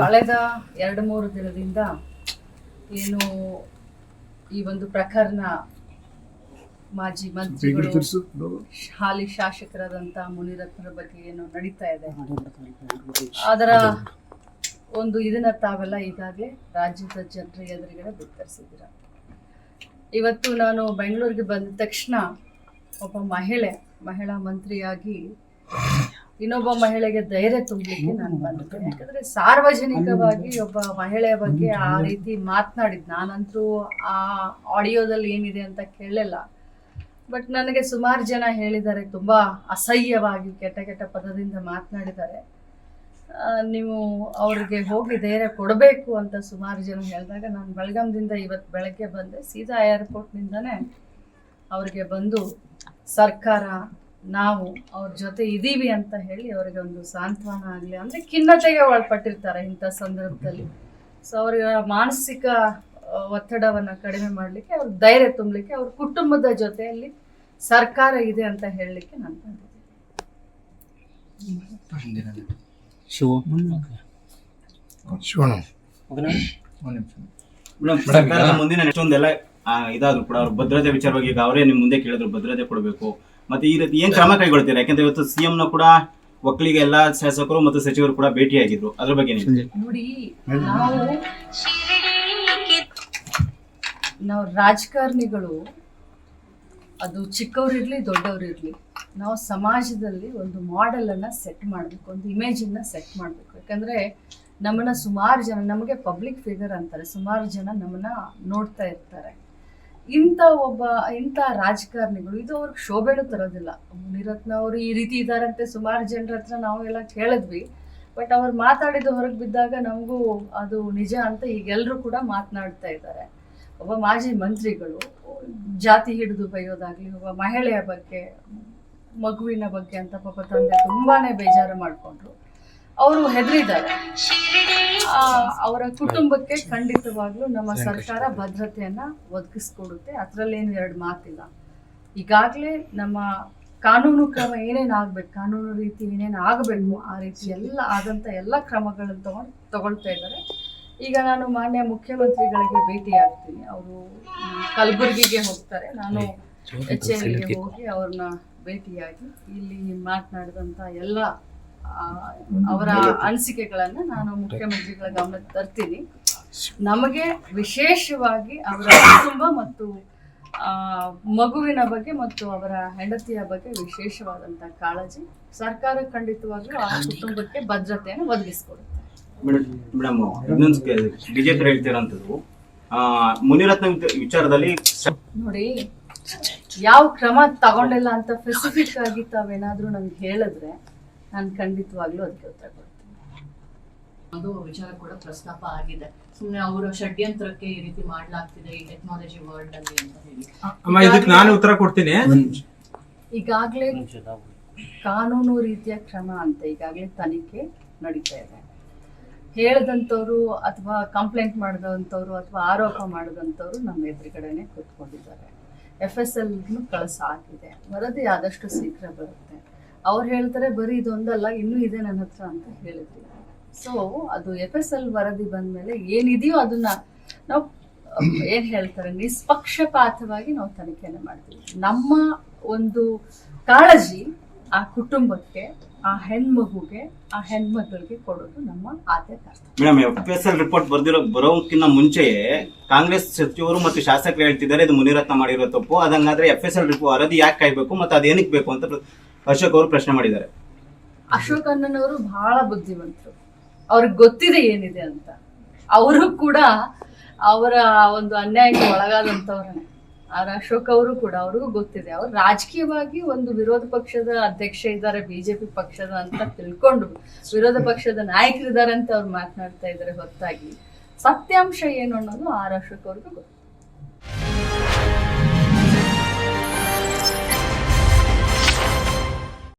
ಕಳೆದ 2-3 ದಿನದಿಂದ ಏನು ಈ ಒಂದು ಪ್ರಕರಣ ಮಾಜಿ ಮಂತ್ರಿಗಳು ಹಾಲಿ ಶಾಸಕರಾದಂತ ಮುನಿರತ್ನರ ಬಗ್ಗೆ ಏನು ನಡೀತಾ ಇದೆ, ಅದರ ಒಂದು ಇದನ್ನ ತಾವೆಲ್ಲ ಈಗಾಗಲೇ ರಾಜ್ಯದ ಜನರ ಎದುರುಗಡೆ ಬಿತ್ತರಿಸಿದ್ದೀರ. ಇವತ್ತು ನಾನು ಬೆಂಗಳೂರಿಗೆ ಬಂದ ತಕ್ಷಣ ಒಬ್ಬ ಮಹಿಳಾ ಮಂತ್ರಿಯಾಗಿ ಇನ್ನೊಬ್ಬ ಮಹಿಳೆಗೆ ಧೈರ್ಯ ತುಂಬಲಿಕ್ಕೆ ನಾನು ಬಂದಿದ್ದೇನೆ. ಯಾಕಂದ್ರೆ ಸಾರ್ವಜನಿಕವಾಗಿ ಒಬ್ಬ ಮಹಿಳೆಯ ಬಗ್ಗೆ ಆ ರೀತಿ ಮಾತನಾಡಿದ್, ನಾನಂತರೂ ಆ ಆಡಿಯೋದಲ್ಲಿ ಏನಿದೆ ಅಂತ ಕೇಳಲಿಲ್ಲ. ಬಟ್ ನನಗೆ ಸುಮಾರು ಜನ ಹೇಳಿದ್ದಾರೆ, ತುಂಬಾ ಅಸಹ್ಯವಾಗಿ ಕೆಟ್ಟ ಪದದಿಂದ ಮಾತನಾಡಿದ್ದಾರೆ, ನೀವು ಅವ್ರಿಗೆ ಹೋಗಿ ಧೈರ್ಯ ಕೊಡಬೇಕು ಅಂತ ಸುಮಾರು ಜನ ಹೇಳಿದಾಗ ನಾನು ಬೆಳಗಾಂದಿಂದ ಇವತ್ತು ಬೆಳಗ್ಗೆ ಬಂದೆ. ಸೀದಾ ಏರ್ಪೋರ್ಟ್ನಿಂದನೇ ಅವ್ರಿಗೆ ಬಂದು ಸರ್ಕಾರ ನಾವು ಅವ್ರ ಜೊತೆ ಇದ್ದೀವಿ ಅಂತ ಹೇಳಿ ಅವ್ರಿಗೆ ಒಂದು ಸಾಂತ್ವನ ಆಗಲಿ, ಅಂದರೆ ಖಿನ್ನತೆಗೆ ಒಳಪಟ್ಟಿರ್ತಾರೆ ಇಂಥ ಸಂದರ್ಭದಲ್ಲಿ. ಸೊ ಅವ್ರಿಗೆ ಮಾನಸಿಕ ಒತ್ತಡವನ್ನು ಕಡಿಮೆ ಮಾಡಲಿಕ್ಕೆ, ಅವ್ರ ಧೈರ್ಯ ತುಂಬಲಿಕ್ಕೆ, ಅವ್ರ ಕುಟುಂಬದ ಜೊತೆಯಲ್ಲಿ ಸರ್ಕಾರ ಇದೆ ಅಂತ ಹೇಳಲಿಕ್ಕೆ ನಾನು ಬಂದಿದ್ದೀನಿ. ಸರ್ಕಾರದ ಮುಂದಿನ ಎಷ್ಟೊಂದೆಲ್ಲ ಇದಾದ್ರು ಕೂಡ ಅವ್ರ ಭದ್ರತೆ ವಿಚಾರವಾಗಿ ಈಗ ಅವರೇ ನಿಮ್ ಮುಂದೆ ಕೇಳಿದ್ರು ಭದ್ರತೆ ಕೊಡಬೇಕು, ಮತ್ತೆ ಈ ರೀತಿ ಏನ್ ಕ್ರಮ ಕೈಗೊಳ್ತೀರಾ? ಯಾಕಂದ್ರೆ ಇವತ್ತು ಸಿಎಂ ನ ಕೂಡ ಒಕ್ಕಲಿಗೆ ಎಲ್ಲಾ ಶಾಸಕರು ಮತ್ತು ಸಚಿವರು ಕೂಡ ಭೇಟಿಯಾಗಿದ್ರು, ಅದ್ರ ಬಗ್ಗೆ ನೋಡಿ, ನಾವು ರಾಜಕಾರಣಿಗಳು, ಅದು ಚಿಕ್ಕವರಿರ್ಲಿ ದೊಡ್ಡವರಿರ್ಲಿ, ನಾವು ಸಮಾಜದಲ್ಲಿ ಒಂದು ಮಾಡೆಲ್ ಅನ್ನ ಸೆಟ್ ಮಾಡಬೇಕು, ಒಂದು ಇಮೇಜ್ ಅನ್ನ ಸೆಟ್ ಮಾಡಬೇಕು. ಯಾಕಂದ್ರೆ ನಮ್ಮನ್ನ ಸುಮಾರು ಜನ, ನಮಗೆ ಪಬ್ಲಿಕ್ ಫಿಗರ್ ಅಂತಾರೆ, ಸುಮಾರು ಜನ ನಮ್ಮನ್ನ ನೋಡ್ತಾ ಇರ್ತಾರೆ. ಇಂಥ ರಾಜಕಾರಣಿಗಳು ಇದು ಅವ್ರಿಗೆ ಶೋಭೆನೂ ತರೋದಿಲ್ಲ. ಮುನಿರತ್ನ ಅವರು ಈ ರೀತಿ ಇದ್ದಾರಂತೆ ಸುಮಾರು ಜನರ ಹತ್ರ ನಾವು ಎಲ್ಲ ಕೇಳಿದ್ವಿ. ಬಟ್ ಅವ್ರು ಮಾತಾಡಿದ್ದು ಹೊರಗೆ ಬಿದ್ದಾಗ ನಮಗೂ ಅದು ನಿಜ ಅಂತ ಈಗೆಲ್ಲರೂ ಕೂಡ ಮಾತನಾಡ್ತಾ ಇದ್ದಾರೆ. ಒಬ್ಬ ಮಾಜಿ ಮಂತ್ರಿಗಳು ಜಾತಿ ಹಿಡಿದು ಬೈಯೋದಾಗ್ಲಿ, ಒಬ್ಬ ಮಹಿಳೆಯ ಬಗ್ಗೆ, ಮಗುವಿನ ಬಗ್ಗೆ ಅಂತ ಪಾಪ ತಂದೆ ತುಂಬಾನೇ ಬೇಜಾರು ಮಾಡಿಕೊಂಡ್ರು. ಅವರು ಹೆದರಿದ್ದಾರೆ. ಅವರ ಕುಟುಂಬಕ್ಕೆ ಖಂಡಿತವಾಗ್ಲೂ ನಮ್ಮ ಸರ್ಕಾರ ಭದ್ರತೆಯನ್ನ ಒದಗಿಸ್ಕೊಡುತ್ತೆ, ಅದರಲ್ಲೇನು 2 ಮಾತಿಲ್ಲ. ಈಗಾಗಲೇ ನಮ್ಮ ಕಾನೂನು ಕ್ರಮ ಏನೇನಾಗಬೇಕು, ಕಾನೂನು ರೀತಿ ಏನೇನು ಆಗಬೇಕು, ಆ ರೀತಿ ಆದಂಥ ಎಲ್ಲ ಕ್ರಮಗಳನ್ನು ತಗೊಳ್ತಾ ಇದ್ದಾರೆ. ಈಗ ನಾನು ಮಾನ್ಯ ಮುಖ್ಯಮಂತ್ರಿಗಳಿಗೆ ಭೇಟಿ ಆಗ್ತೀನಿ. ಅವರು ಕಲಬುರಗಿಗೆ ಹೋಗ್ತಾರೆ, ನಾನು HALಗೆ ಹೋಗಿ ಅವ್ರನ್ನ ಭೇಟಿಯಾಗಿ ಇಲ್ಲಿ ಮಾತನಾಡಿದಂಥ ಎಲ್ಲ ಅವರ ಅನಿಸಿಕೆಗಳನ್ನು ನಾನು ಮುಖ್ಯಮಂತ್ರಿಗಳ ಗಮನಕ್ಕೆ ತರ್ತೀನಿ. ನಮಗೆ ವಿಶೇಷವಾಗಿ ಅವರ ಕುಟುಂಬ ಮತ್ತು ಮಗುವಿನ ಬಗ್ಗೆ ಮತ್ತು ಅವರ ಹೆಂಡತಿಯ ಬಗ್ಗೆ ವಿಶೇಷವಾದಂಥ ಕಾಳಜಿ. ಸರ್ಕಾರ ಖಂಡಿತವಾಗ್ಲೂ ಆ ಕುಟುಂಬಕ್ಕೆ ಭದ್ರತೆಯನ್ನು ಒದಗಿಸ್ಕೊಡುತ್ತೆ. ಮೇಡಮ್, ಇನ್ನೊಂದು ಬಿಜೆಪಿ ಹೇಳ್ತಿರೋಂಥದ್ದು ಮುನಿರತ್ನ ವಿಚಾರದಲ್ಲಿ ನೋಡಿ, ಯಾವ ಕ್ರಮ ತಗೊಂಡಿಲ್ಲ ಅಂತ ಸ್ಪೆಸಿಫಿಕ್ ಆಗಿ ತಾವೇನಾದ್ರೂ ನಂಗೆ ಹೇಳಿದ್ರೆ ನಾನು ಖಂಡಿತವಾಗ್ಲೂ ಅದಕ್ಕೆ ಉತ್ತರ ಕೊಡ್ತೀನಿ. ಅದು ವಿಚಾರ ಕೂಡ ಪ್ರಸ್ತಾಪ ಆಗಿದೆ. ಸುಮ್ಮನೆ ಅವರ ಷಡ್ಯಂತ್ರಕ್ಕೆ ಈ ರೀತಿ ಮಾಡ್ಲಾಗ್ತಿದೆ ಈ ಟೆಕ್ನಾಲಜಿ ವರ್ಲ್ಡ್ ಅಲ್ಲಿ ಅಂತ ಹೇಳಿ ಇದಕ್ಕೆ ನಾನು ಉತ್ತರ ಕೊಡ್ತೀನಿ. ಈಗಾಗಲೇ ಕಾನೂನು ರೀತಿಯ ಕ್ರಮ ಅಂತ ಈಗಾಗಲೇ ತನಿಖೆ ನಡೀತಾ ಇದೆ. ಹೇಳದಂಥವ್ರು ಅಥವಾ ಕಂಪ್ಲೇಂಟ್ ಮಾಡಿದಂಥವ್ರು ಅಥವಾ ಆರೋಪ ಮಾಡಿದಂಥವ್ರು ನಮ್ಮ ಎದುರುಗಡೆನೆ ಕೂತ್ಕೊಂಡಿದ್ದಾರೆ. FSLಗೂ ಕಳಿಸಾಗಿದೆ. ವರದಿ ಆದಷ್ಟು ಶೀಘ್ರ ಬರುತ್ತೆ. ಅವ್ರು ಹೇಳ್ತಾರೆ ಬರೀ ಇದೊಂದಲ್ಲ, ಇನ್ನೂ ಇದೆ ನನ್ನ ಹತ್ರ ಅಂತ ಹೇಳಿದ್ರು. ಸೊ ಅದು FSL ವರದಿ ಬಂದ್ಮೇಲೆ ಏನಿದೆಯೋ ಅದನ್ನ ನಾವು ಏನ್ ಹೇಳ್ತಾರೆ ನಿಷ್ಪಕ್ಷಪಾತವಾಗಿ ನಾವು ತನಿಖೆಯನ್ನು ಮಾಡ್ತೀವಿ. ನಮ್ಮ ಒಂದು ಕಾಳಜಿ ಆ ಕುಟುಂಬಕ್ಕೆ, ಆ ಹೆಣ್ಮಗುಗೆ, ಆ ಹೆಣ್ಮಗಳಿಗೆ ಕೊಡೋದು ನಮ್ಮ ಆದ್ಯತೆ. ಮೇಡಮ್, FSL ರಿಪೋರ್ಟ್ ಬರೋಕ್ಕಿಂತ ಮುಂಚೆಯೇ ಕಾಂಗ್ರೆಸ್ ಸಚಿವರು ಮತ್ತು ಶಾಸಕರು ಹೇಳ್ತಿದ್ದಾರೆ ಇದು ಮುನಿರತ್ನ ಮಾಡಿರೋ ತಪ್ಪು, ಅದಂಗಾದ್ರೆ FSL ವರದಿ ಯಾಕೆ ಕಾಯ್ಬೇಕು ಮತ್ತು ಅದೇನಕ್ಕೆ ಬೇಕು ಅಂತ ಅಶೋಕ್ ಅವರು ಪ್ರಶ್ನೆ ಮಾಡಿದ್ದಾರೆ. ಅಶೋಕ್ ಅಣ್ಣನವರು ಬಹಳ ಬುದ್ಧಿವಂತರು, ಅವ್ರಿಗೆ ಗೊತ್ತಿದೆ ಏನಿದೆ ಅಂತ. ಅವರು ಕೂಡ ಅವರ ಒಂದು ಅನ್ಯಾಯಕ್ಕೆ ಒಳಗಾದಂಥವ್ರನ್ನೇ. ಅಶೋಕ್ ಅವರು ಕೂಡ, ಅವ್ರಿಗೂ ಗೊತ್ತಿದೆ. ಅವ್ರು ರಾಜಕೀಯವಾಗಿ ಒಂದು ವಿರೋಧ ಪಕ್ಷದ ಅಧ್ಯಕ್ಷ ಇದ್ದಾರೆ, ಬಿಜೆಪಿ ಪಕ್ಷದ ಅಂತ ತಿಳ್ಕೊಂಡು ವಿರೋಧ ಪಕ್ಷದ ನಾಯಕರಿದ್ದಾರೆ ಅಂತ ಅವ್ರು ಮಾತನಾಡ್ತಾ ಇದ್ದಾರೆ ಹೊರತಾಗಿ ಸತ್ಯಾಂಶ ಏನು ಅನ್ನೋದು ಅಶೋಕ್ ಅವ್ರಿಗೂ ಗೊತ್ತಿದೆ.